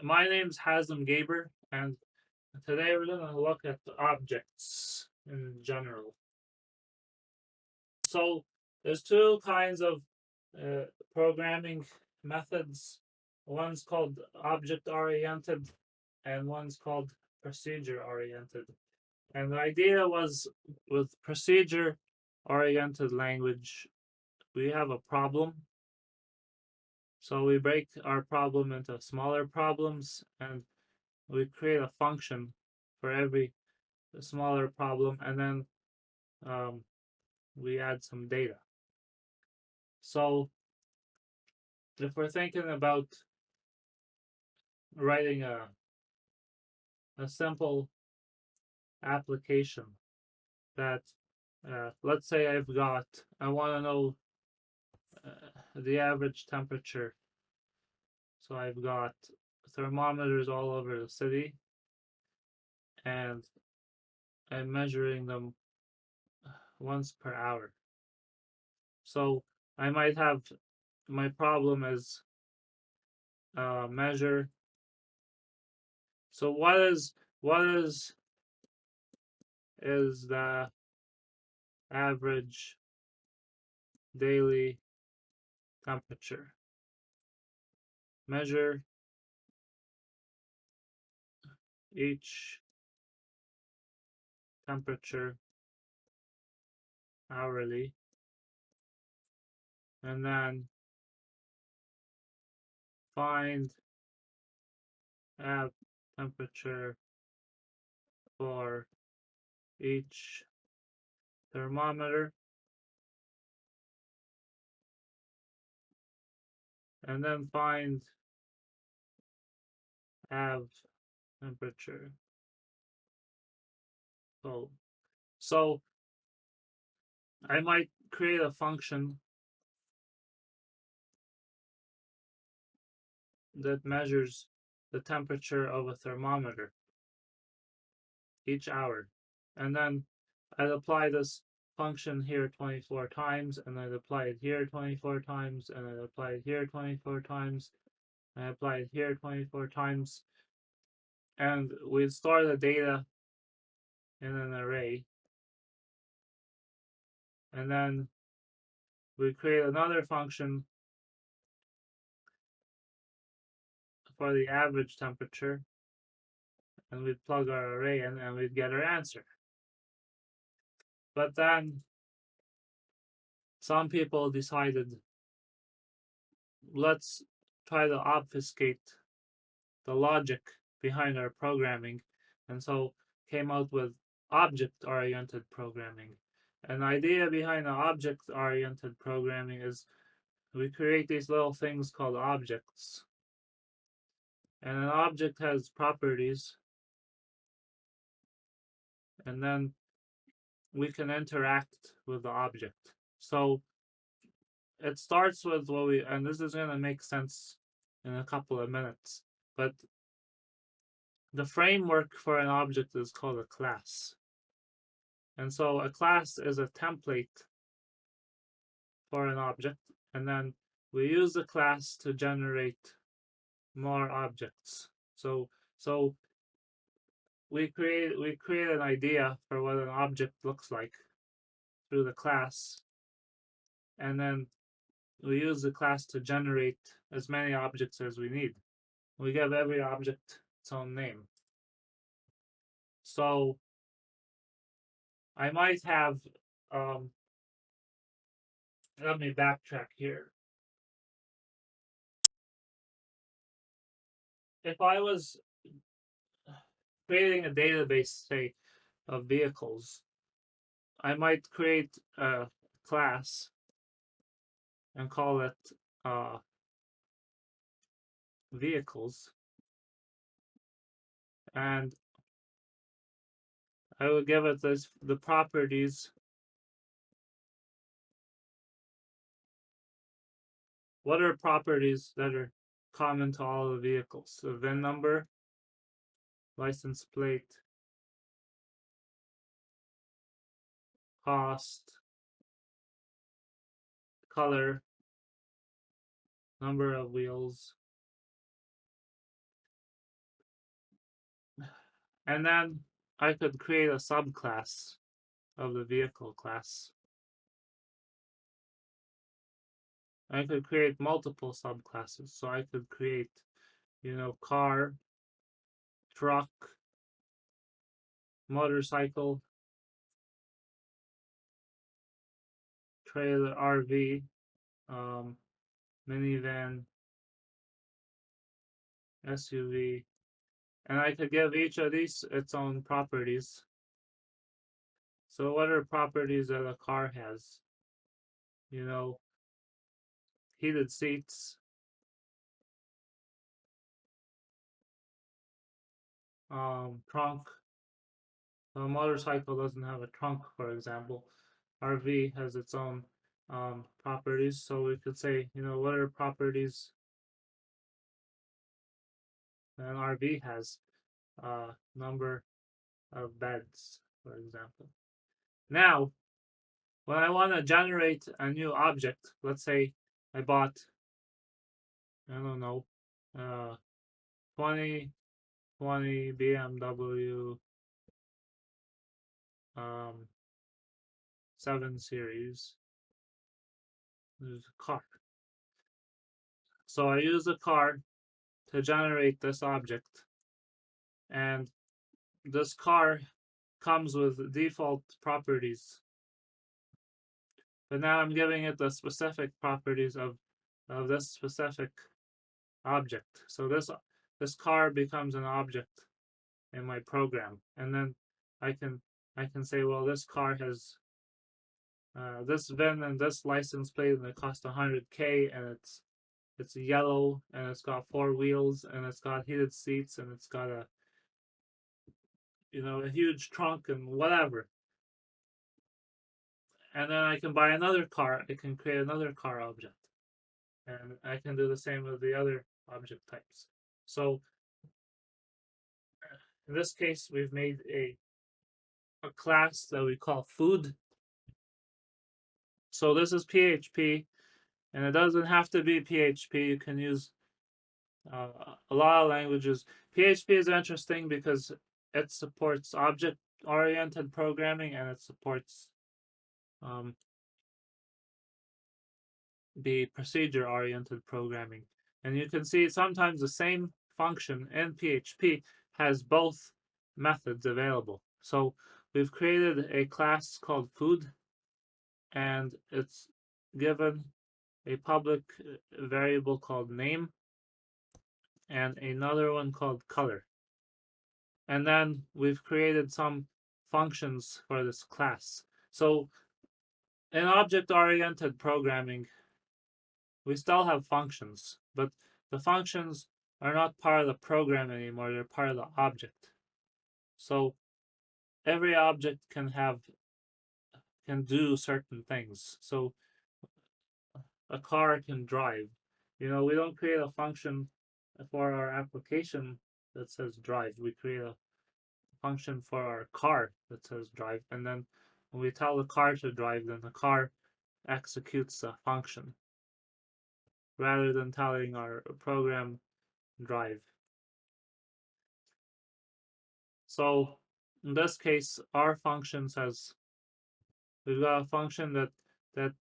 My name's Hazem Gaber, and today we're going to look at the objects in general. So, there's two kinds of uh, programming methods. One's called object oriented, and one's called procedure oriented. And the idea was with procedure oriented language, we have a problem. So, we break our problem into smaller problems and we create a function for every smaller problem, and then um, we add some data. So if we're thinking about writing a simple application that, let's say I want to know the average temperature. So I've got thermometers all over the city, and I'm measuring them once per hour. So I might have my problem is measure. So what is the average daily temperature? Measure each temperature hourly, and then find app temperature for each thermometer, and then find av temperature. So I might create a function that measures the temperature of a thermometer each hour. And then I'd apply this function here 24 times, and I'd apply it here 24 times, and I'd apply it here 24 times, and I apply it here 24 times. And we'd store the data in an array. And then we create another function for the average temperature, and we'd plug our array in, and we'd get our answer. But then some people decided, let's try to obfuscate the logic behind our programming, and so came out with object-oriented programming. An idea behind the object-oriented programming is we create these little things called objects, and an object has properties, and then we can interact with the object. So it starts with what we, and this is going to make sense in a couple of minutes, but the framework for an object is called a class. And so a class is a template for an object, and then we use the class to generate more objects. So we create an idea for what an object looks like through the class, and then we use the class to generate as many objects as we need. We give every object its own name. So I might have let me backtrack here. If I was creating a database, say, of vehicles, I might create a class and call it uh, vehicles, and I would give it the properties. What are properties that are common to all the vehicles? The VIN number, license plate, cost, color, number of wheels, And then I could create a subclass of the vehicle class. I could create multiple subclasses. So I could create, car, truck, motorcycle, trailer, RV, um, minivan, SUV, and I could give each of these its own properties. So what are properties that a car has? You know, heated seats, trunk. So a motorcycle doesn't have a trunk, for example. RV has its own properties. So we could say, what are properties an RV has? Number of beds, for example. Now, when I want to generate a new object, let's say I bought, I don't know, 2020 BMW 7 Series. There's a car. So I use the car to generate this object, and this car comes with default properties. But now I'm giving it the specific properties of this specific object. So this car becomes an object in my program, and then I can I can say, well, this car has this VIN and this license plate, and it costs 100K, and it's yellow, and it's got 4 wheels, and it's got heated seats, and it's got a huge trunk and whatever. And then I can buy another car. I can create another car object, and I can do the same with the other object types. So in this case, we've made a class that we call food. So this is PHP, and it doesn't have to be PHP. You can use a lot of languages. PHP is interesting because it supports object-oriented programming, and it supports um, the procedure-oriented programming. And you can see sometimes the same function in PHP has both methods available. So we've created a class called food, and it's given a public variable called name and another one called color. And then we've created some functions for this class. So in object-oriented programming, we still have functions, but the functions are not part of the program anymore. They're part of the object. So every object can do certain things. So a car can drive. We don't create a function for our application that says drive. We create a function for our car that says drive, and then when we tell the car to drive, then the car executes a function rather than telling our program drive. So in this case, our function says we've got a function that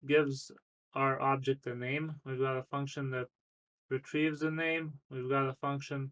gives our object a name. We've got a function that retrieves a name. We've got a function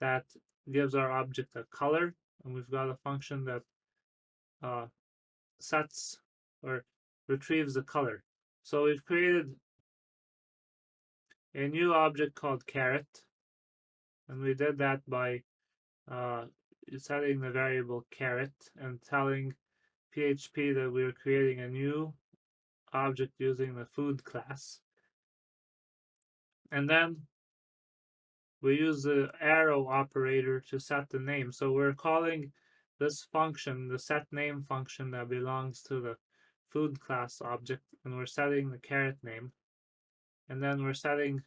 that gives our object a color, and we've got a function that uh, sets or retrieves the color. So we've created a new object called caret, and we did that by uh, setting the variable caret and telling PHP that we're creating a new object using the food class. And then we use the arrow operator to set the name. So we're calling this function the set name function that belongs to the food class object, and we're setting the caret name. And then we're setting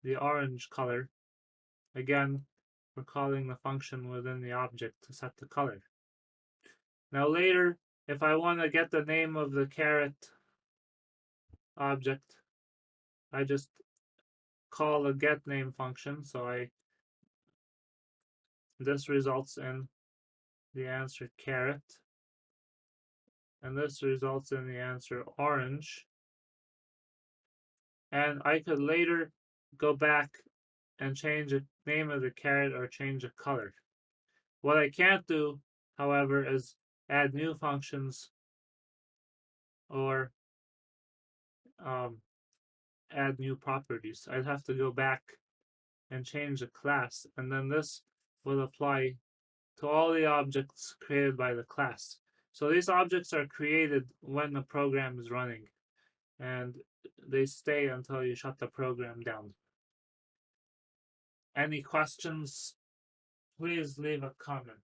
the orange color. Again, we're calling the function within the object to set the color. Now later, if I want to get the name of the caret object, I just call the getName function. So I This results in the answer carrot, and this results in the answer orange. And I could later go back and change the name of the carrot or change the color. What I can't do, however, is add new functions or um, add new properties. I'd have to go back and change the class, and then this will apply to all the objects created by the class. So these objects are created when the program is running, and they stay until you shut the program down. Any questions? Please leave a comment.